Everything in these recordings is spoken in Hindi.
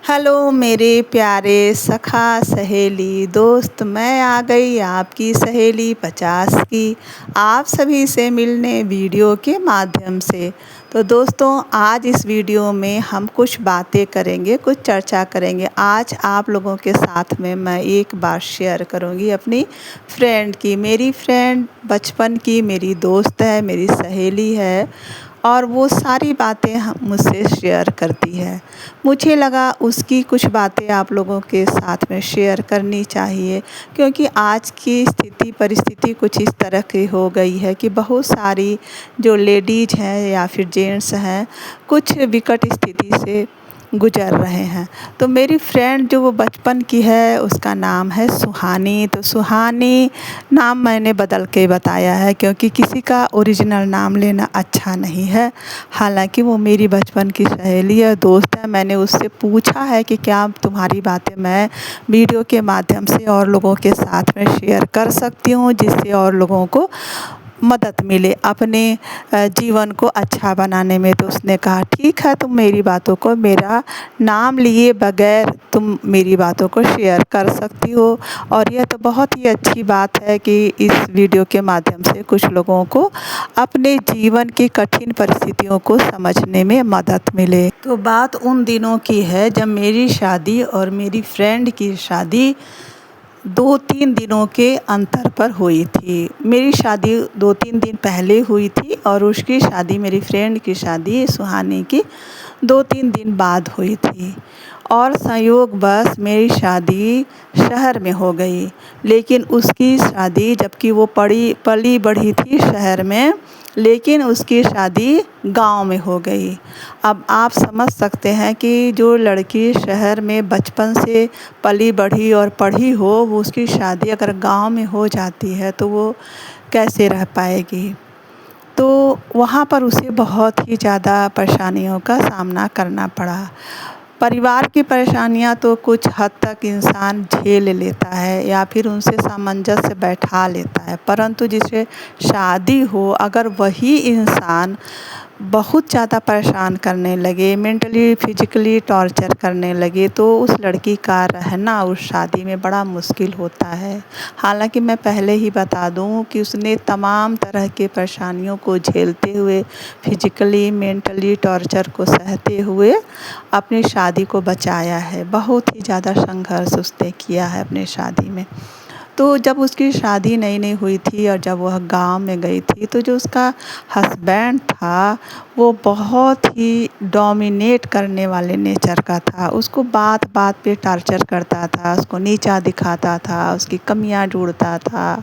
हेलो मेरे प्यारे सखा सहेली दोस्त, मैं आ गई आपकी सहेली 50 की आप सभी से मिलने वीडियो के माध्यम से। तो दोस्तों, आज इस वीडियो में हम कुछ बातें करेंगे, कुछ चर्चा करेंगे। आज आप लोगों के साथ में मैं एक बात शेयर करूंगी अपनी फ्रेंड की। मेरी फ्रेंड बचपन की मेरी दोस्त है, मेरी सहेली है और वो सारी बातें मुझसे शेयर करती है। मुझे लगा उसकी कुछ बातें आप लोगों के साथ में शेयर करनी चाहिए, क्योंकि आज की स्थिति परिस्थिति कुछ इस तरह की हो गई है कि बहुत सारी जो लेडीज़ हैं या फिर जेंट्स हैं, कुछ विकट स्थिति से गुजर रहे हैं। तो मेरी फ्रेंड जो वो बचपन की है, उसका नाम है सुहानी। तो सुहानी नाम मैंने बदल के बताया है, क्योंकि किसी का ओरिजिनल नाम लेना अच्छा नहीं है। हालांकि वो मेरी बचपन की सहेली है, दोस्त है। मैंने उससे पूछा है कि क्या तुम्हारी बातें मैं वीडियो के माध्यम से और लोगों के साथ में शेयर कर सकती हूँ, जिससे और लोगों को मदद मिले अपने जीवन को अच्छा बनाने में। तो उसने कहा ठीक है, तुम मेरी बातों को मेरा नाम लिए बगैर तुम मेरी बातों को शेयर कर सकती हो। और यह तो बहुत ही अच्छी बात है कि इस वीडियो के माध्यम से कुछ लोगों को अपने जीवन की कठिन परिस्थितियों को समझने में मदद मिले। तो बात उन दिनों की है जब मेरी शादी और मेरी फ्रेंड की शादी 2-3 दिनों के अंतर पर हुई थी। मेरी शादी 2-3 दिन पहले हुई थी और उसकी शादी, मेरी फ्रेंड की शादी सुहानी की 2-3 दिन बाद हुई थी। और संयोगवश मेरी शादी शहर में हो गई, लेकिन उसकी शादी, जबकि वो पली बढ़ी थी शहर में, लेकिन उसकी शादी गांव में हो गई। अब आप समझ सकते हैं कि जो लड़की शहर में बचपन से पली बढ़ी और पढ़ी हो, वो उसकी शादी अगर गांव में हो जाती है तो वो कैसे रह पाएगी। तो वहाँ पर उसे बहुत ही ज़्यादा परेशानियों का सामना करना पड़ा। परिवार की परेशानियाँ तो कुछ हद तक इंसान झेल लेता है या फिर उनसे सामंजस्य बैठा लेता है, परंतु जिसे शादी हो, अगर वही इंसान बहुत ज़्यादा परेशान करने लगे, मेंटली फिजिकली टॉर्चर करने लगे, तो उस लड़की का रहना उस शादी में बड़ा मुश्किल होता है। हालांकि मैं पहले ही बता दूं कि उसने तमाम तरह के परेशानियों को झेलते हुए, फिजिकली मेंटली टॉर्चर को सहते हुए अपनी शादी को बचाया है। बहुत ही ज़्यादा संघर्ष उसने किया है अपनी शादी में। तो जब उसकी शादी नई नई हुई थी और जब वह गांव में गई थी, तो जो उसका हस्बैंड था वो बहुत ही डोमिनेट करने वाले नेचर का था। उसको बात बात पे टॉर्चर करता था, उसको नीचा दिखाता था, उसकी कमियां ढूंढता था,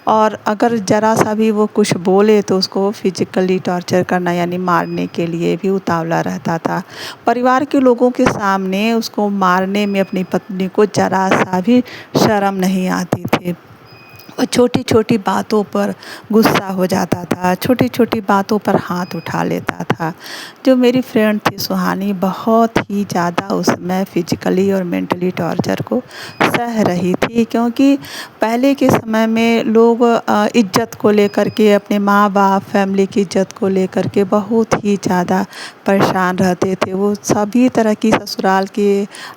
और अगर ज़रा सा भी वो कुछ बोले तो उसको फिजिकली टॉर्चर करना यानी मारने के लिए भी उतावला रहता था। परिवार के लोगों के सामने उसको मारने में अपनी पत्नी को ज़रा सा भी शर्म नहीं आती थी। और छोटी छोटी बातों पर गुस्सा हो जाता था, छोटी छोटी बातों पर हाथ उठा लेता था। जो मेरी फ्रेंड थी सुहानी, बहुत ही ज़्यादा उसमें फिजिकली और मेंटली टॉर्चर को सह रही थी, क्योंकि पहले के समय में लोग इज्जत को लेकर के, अपने माँ बाप फैमिली की इज्जत को लेकर के बहुत ही ज़्यादा परेशान रहते थे। वो सभी तरह की ससुराल के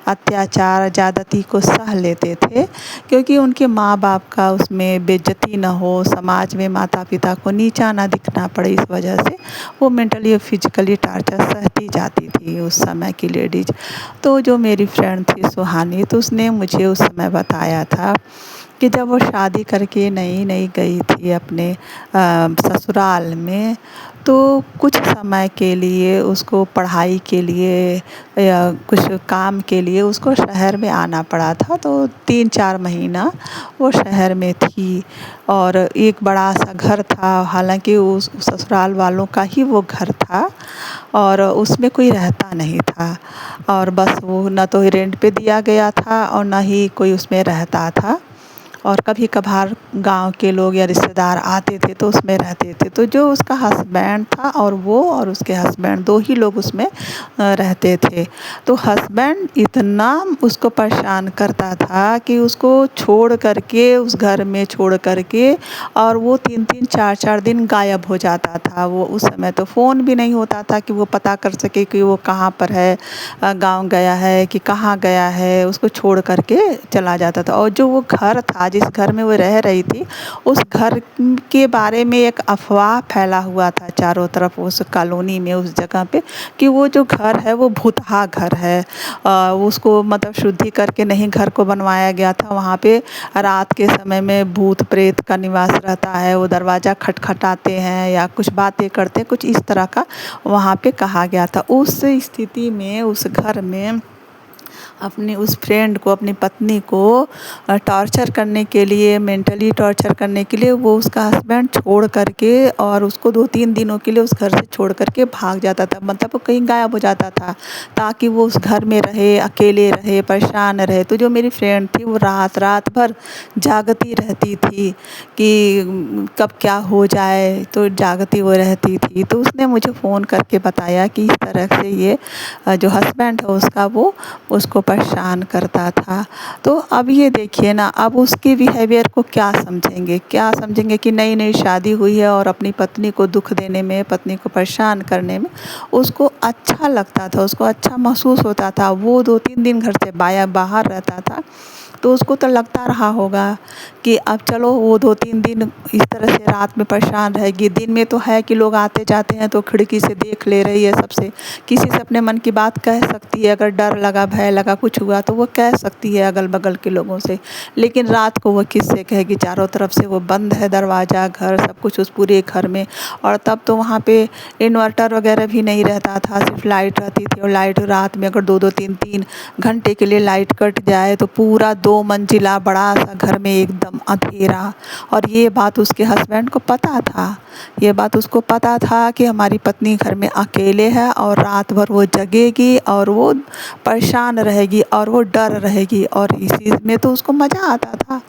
अत्याचार ज़्यादती को सह लेते थे, क्योंकि उनके माँ बाप का उसमें बेइज्जती न हो, समाज में माता पिता को नीचा ना दिखना पड़े, इस वजह से वो मेंटली और फिजिकली टॉर्चर सहती जाती थी उस समय की लेडीज। तो जो मेरी फ्रेंड थी सुहानी, तो उसने मुझे उस समय बताया था कि जब वो शादी करके नई नई गई थी अपने ससुराल में, तो कुछ समय के लिए उसको पढ़ाई के लिए या कुछ काम के लिए उसको शहर में आना पड़ा था। तो 3-4 महीना वो शहर में थी और एक बड़ा सा घर था, हालांकि उस ससुराल वालों का ही वो घर था और उसमें कोई रहता नहीं था, और बस वो न तो रेंट पे दिया गया था और न ही कोई उसमें रहता था। और कभी कभार गांव के लोग या रिश्तेदार आते थे तो उसमें रहते थे। तो जो उसका हस्बैंड था और वो और उसके हस्बैंड 2 ही लोग उसमें रहते थे। तो हस्बैंड इतना उसको परेशान करता था कि उसको छोड़ कर के उस घर में छोड़ कर के और वो 3-3 4-4 दिन गायब हो जाता था। वो उस समय तो फ़ोन भी नहीं होता था कि वो पता कर सके कि वो कहाँ पर है, गाँव गया है कि कहाँ गया है, उसको छोड़ कर के चला जाता था। और जो वो घर था जिस घर में वो रह रही थी, उस घर के बारे में एक अफ़वाह फैला हुआ था चारों तरफ उस कॉलोनी में, उस जगह पे, कि वो जो घर है वो भूतहा घर है। उसको मतलब शुद्धि करके नहीं घर को बनवाया गया था। वहाँ पे रात के समय में भूत प्रेत का निवास रहता है, वो दरवाज़ा खटखटाते हैं या कुछ बातें करते हैं, कुछ इस तरह का वहाँ पे कहा गया था। उस स्थिति में उस घर में अपनी उस फ्रेंड को, अपनी पत्नी को टॉर्चर करने के लिए, मेंटली टॉर्चर करने के लिए वो उसका हस्बैंड छोड़ करके और उसको 2-3 दिनों के लिए उस घर से छोड़ करके भाग जाता था। मतलब वो कहीं गायब हो जाता था ताकि वो उस घर में रहे, अकेले रहे, परेशान रहे। तो जो मेरी फ्रेंड थी वो रात रात भर जागती रहती थी कि कब क्या हो जाए, तो जागती वो रहती थी। तो उसने मुझे फ़ोन करके बताया कि इस तरह से ये जो हस्बैंड है उसका वो उसको परेशान करता था। तो अब ये देखिए ना, अब उसके बिहेवियर को क्या समझेंगे, क्या समझेंगे कि नई नई शादी हुई है और अपनी पत्नी को दुख देने में, पत्नी को परेशान करने में उसको अच्छा लगता था, उसको अच्छा महसूस होता था। वो 2-3 दिन घर से बाहर रहता था तो उसको तो लगता रहा होगा कि अब चलो वो 2-3 दिन इस तरह से रात में परेशान रहेगी। दिन में तो है कि लोग आते जाते हैं तो खिड़की से देख ले रही है सबसे, किसी से अपने मन की बात कह सकती है। अगर डर लगा, भय लगा, कुछ हुआ तो वो कह सकती है अगल बगल के लोगों से। लेकिन रात को वो किससे कहेगी, चारों तरफ से वो बंद है दरवाज़ा, घर सब कुछ उस पूरे घर में। और तब तो वहाँ पे इन्वर्टर वगैरह भी नहीं रहता था, सिर्फ लाइट रहती थी। और लाइट रात में अगर 2-2 3-3 घंटे के लिए लाइट कट जाए तो पूरा 2 मंजिला बड़ा सा घर में एकदम अंधेरा। और ये बात उसके हस्बैंड को पता था, ये बात उसको पता था कि हमारी पत्नी घर में अकेले है और रात भर वो जगेगी और वो परेशान रहेगी और वो डर रहेगी। और इसी में तो उसको मज़ा आता था।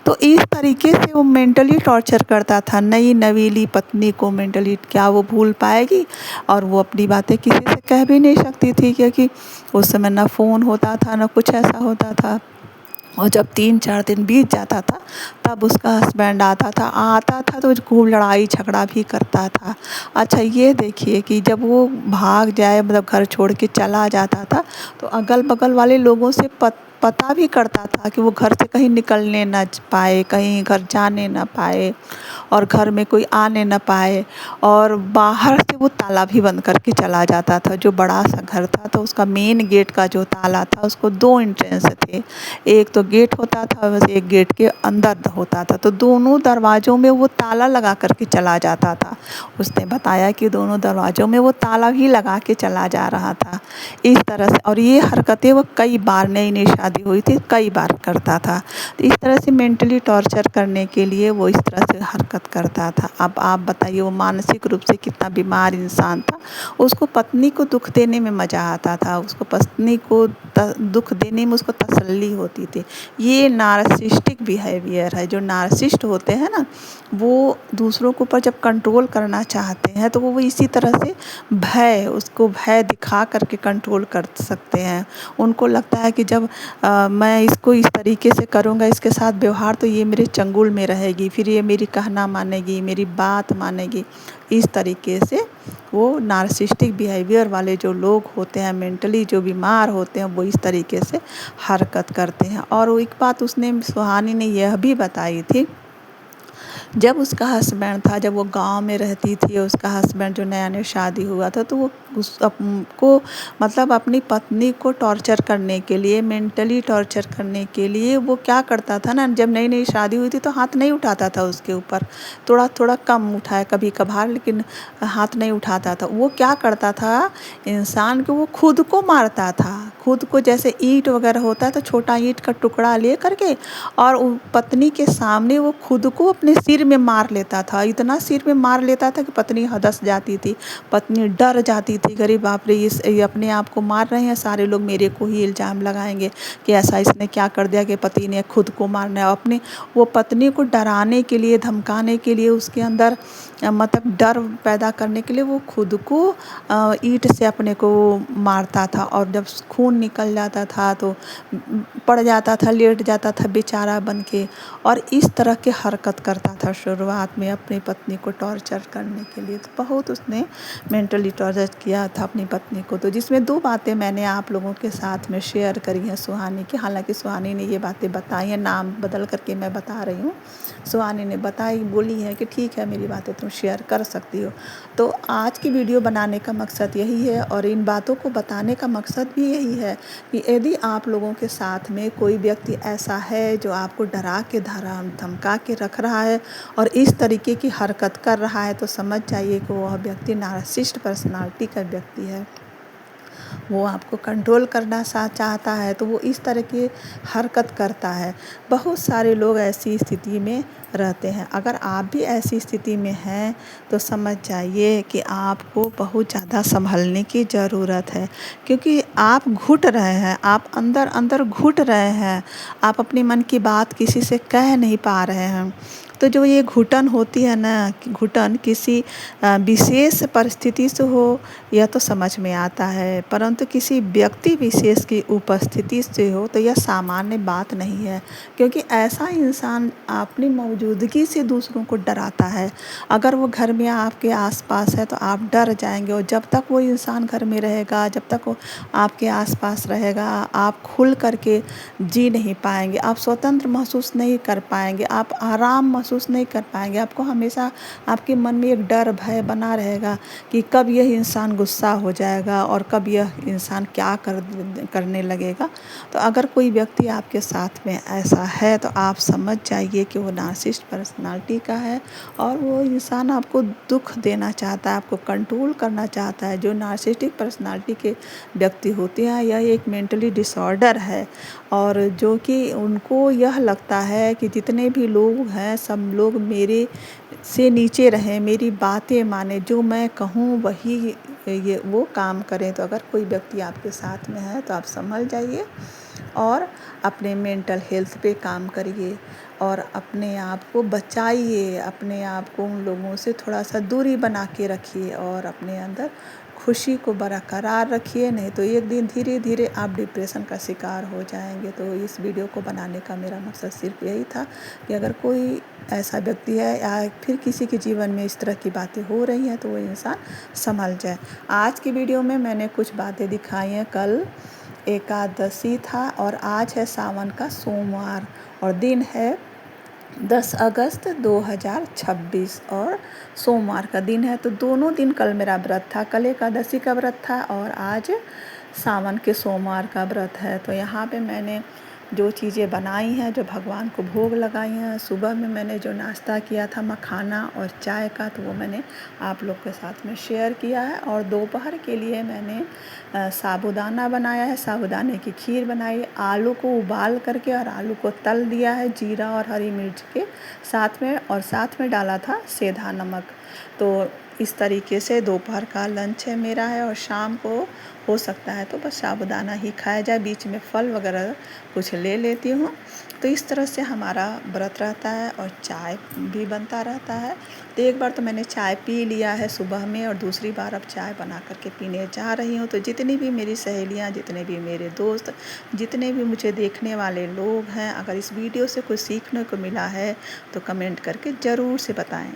तो इस तरीके से वो मेंटली टॉर्चर करता था नई नवीली पत्नी को। मेंटली क्या वो भूल पाएगी, और वो अपनी बातें किसी से कह भी नहीं सकती थी क्योंकि उस समय ना फ़ोन होता था, ना कुछ ऐसा होता था। और जब 3-4 दिन बीत जाता था तब उसका हस्बैंड आता था तो खूब लड़ाई झगड़ा भी करता था। अच्छा ये देखिए कि जब वो भाग जाए, मतलब घर छोड़ के चला जाता था, तो अगल बगल वाले लोगों से पता भी करता था कि वो घर से कहीं निकलने ना पाए, कहीं घर जाने ना पाए और घर में कोई आने ना पाए। और बाहर से वो ताला भी बंद करके चला जाता था। जो बड़ा सा घर था तो उसका मेन गेट का जो ताला था उसको 2 एंट्रेंस थे, एक तो गेट होता था, बस एक गेट के अंदर होता था। तो दोनों दरवाज़ों में वो ताला लगा करके चला जाता था। उसने बताया कि दोनों दरवाज़ों में वो ताला भी लगा के चला जा रहा था इस तरह से। और ये हरकतें वो कई बार, नई नई शादी हुई थी, कई बार करता था। तो इस तरह से मेंटली टॉर्चर करने के लिए वो इस तरह से हरकत करता था। अब आप बताइए वो मानसिक रूप से कितना बीमार इंसान था। उसको पत्नी को दुख देने में मज़ा आता था, उसको पत्नी को दुख देने में उसको तसल्ली होती थी। ये नार्सिसिस्टिक बिहेवियर है। जो नार्सिसिस्ट होते हैं ना, वो दूसरों के ऊपर जब कंट्रोल करना चाहते हैं तो वो इसी तरह से उसको भय दिखा करके कंट्रोल कर सकते हैं। उनको लगता है कि जब मैं इसको इस तरीके से करूँगा, इसके साथ व्यवहार, तो ये मेरे चंगुल में रहेगी, फिर ये मेरी कहना मानेगी, मेरी बात मानेगी। इस तरीके से वो नार्सिसिस्टिक बिहेवियर वाले जो लोग होते हैं, मेंटली जो बीमार होते हैं, वो इस तरीके से हरकत करते हैं। और वो एक बात उसने, सुहानी ने यह भी बताई थी, जब उसका हस्बैंड था, जब वो गांव में रहती थी, उसका हस्बैंड जो नया नया शादी हुआ था, तो वो को मतलब अपनी पत्नी को टॉर्चर करने के लिए, मेंटली टॉर्चर करने के लिए वो क्या करता था ना, जब नई नई शादी हुई थी तो हाथ नहीं उठाता था उसके ऊपर, थोड़ा थोड़ा कम उठाया कभी कभार, लेकिन हाथ नहीं उठाता था। वो क्या करता था, इंसान को वो खुद को मारता था, खुद को, जैसे ईंट वगैरह होता है तो छोटा ईंट का टुकड़ा ले करके और पत्नी के सामने वो खुद को अपने सिर सिर में मार लेता था, इतना सिर में मार लेता था कि पत्नी हदस जाती थी, पत्नी डर जाती थी। अरे बाप रे, ये अपने आप को मार रहे हैं, सारे लोग मेरे को ही इल्ज़ाम लगाएंगे कि ऐसा इसने क्या कर दिया कि पति ने खुद को मारना है। अपने वो पत्नी को डराने के लिए, धमकाने के लिए, उसके अंदर मतलब डर पैदा करने के लिए वो खुद को ईंट से अपने को मारता था। और जब खून निकल जाता था तो पड़ जाता था, लेट जाता था बेचारा बन के, और इस तरह की हरकत करता था शुरुआत में अपनी पत्नी को टॉर्चर करने के लिए। तो बहुत उसने मेंटली टॉर्चर किया था अपनी पत्नी को। तो जिसमें 2 बातें मैंने आप लोगों के साथ में शेयर करी हैं सुहानी की। हालांकि सुहानी ने ये बातें बताई हैं, नाम बदल करके मैं बता रही हूँ। सुहानी ने बताई, बोली है कि ठीक है मेरी बातें तुम शेयर कर सकती हो। तो आज की वीडियो बनाने का मकसद यही है, और इन बातों को बताने का मकसद भी यही है कि यदि आप लोगों के साथ में कोई व्यक्ति ऐसा है जो आपको डरा के धमका के रख रहा है और इस तरीके की हरकत कर रहा है, तो समझ जाइए कि वह व्यक्ति नार्सिसिस्ट पर्सनालिटी का व्यक्ति है। वो आपको कंट्रोल करना चाहता है, तो वो इस तरह की हरकत करता है। बहुत सारे लोग ऐसी स्थिति में रहते हैं। अगर आप भी ऐसी स्थिति में हैं तो समझ जाइए कि आपको बहुत ज़्यादा संभलने की ज़रूरत है, क्योंकि आप घुट रहे हैं, आप अंदर अंदर घुट रहे हैं, आप अपने मन की बात किसी से कह नहीं पा रहे हैं। तो जो ये घुटन होती है ना, घुटन किसी विशेष परिस्थिति से हो यह तो समझ में आता है, परंतु किसी व्यक्ति विशेष की उपस्थिति से हो तो यह सामान्य बात नहीं है। क्योंकि ऐसा इंसान अपनी मौजूदगी से दूसरों को डराता है। अगर वो घर में आपके आसपास है तो आप डर जाएंगे, और जब तक वो इंसान घर में रहेगा, जब तक वो आपके आसपास रहेगा, आप खुल करके जी नहीं पाएंगे, आप स्वतंत्र महसूस नहीं कर पाएंगे, आप आराम महसूस नहीं कर पाएंगे। आपको हमेशा आपके मन में एक डर भय बना रहेगा कि कब यह इंसान गुस्सा हो जाएगा और कब यह इंसान क्या करने लगेगा। तो अगर कोई व्यक्ति आपके साथ में ऐसा है तो आप समझ जाइए कि वो नार्सिसिस्ट पर्सनालिटी का है, और वो इंसान आपको दुख देना चाहता है, आपको कंट्रोल करना चाहता है। जो नार्सिसिस्टिक पर्सनालिटी के व्यक्ति होते हैं, यह एक मेंटली डिसऑर्डर है, और जो कि उनको यह लगता है कि जितने भी लोग हैं सब लोग मेरे से नीचे रहें, मेरी बातें माने, जो मैं कहूँ वही ये वो काम करें। तो अगर कोई व्यक्ति आपके साथ में है तो आप संभल जाइए और अपने मेंटल हेल्थ पे काम करिए, और अपने आप को बचाइए, अपने आप को उन लोगों से थोड़ा सा दूरी बना के रखिए, और अपने अंदर खुशी को बरकरार रखिए। नहीं तो एक दिन धीरे धीरे आप डिप्रेशन का शिकार हो जाएंगे। तो इस वीडियो को बनाने का मेरा मकसद सिर्फ यही था कि अगर कोई ऐसा व्यक्ति है या फिर किसी के जीवन में इस तरह की बातें हो रही हैं तो वो इंसान संभल जाए। आज की वीडियो में मैंने कुछ बातें दिखाई हैं। कल एकादशी था और आज है सावन का सोमवार, और दिन है 10 अगस्त 2026 और सोमवार का दिन है। तो दोनों दिन कल मेरा व्रत था, कल एकादशी का व्रत था और आज सावन के सोमवार का व्रत है। तो यहाँ पे मैंने जो चीज़ें बनाई हैं, जो भगवान को भोग लगाई हैं, सुबह में मैंने जो नाश्ता किया था मखाना और चाय का, तो वो मैंने आप लोग के साथ में शेयर किया है। और दोपहर के लिए मैंने साबूदाना बनाया है, साबूदाने की खीर बनाई, आलू को उबाल करके और आलू को तल दिया है जीरा और हरी मिर्च के साथ में, और साथ में डाला था सेंधा नमक। तो इस तरीके से दोपहर का लंच है मेरा है, और शाम को हो सकता है तो बस साबूदाना ही खाया जाए, बीच में फल वगैरह कुछ ले लेती हूँ। तो इस तरह से हमारा व्रत रहता है, और चाय भी बनता रहता है। तो एक बार तो मैंने चाय पी लिया है सुबह में, और दूसरी बार अब चाय बना करके पीने जा रही हूँ। तो जितनी भी मेरी सहेलियाँ, जितने भी मेरे दोस्त, जितने भी मुझे देखने वाले लोग हैं, अगर इस वीडियो से कुछ सीखने को मिला है तो कमेंट करके ज़रूर से बताएं।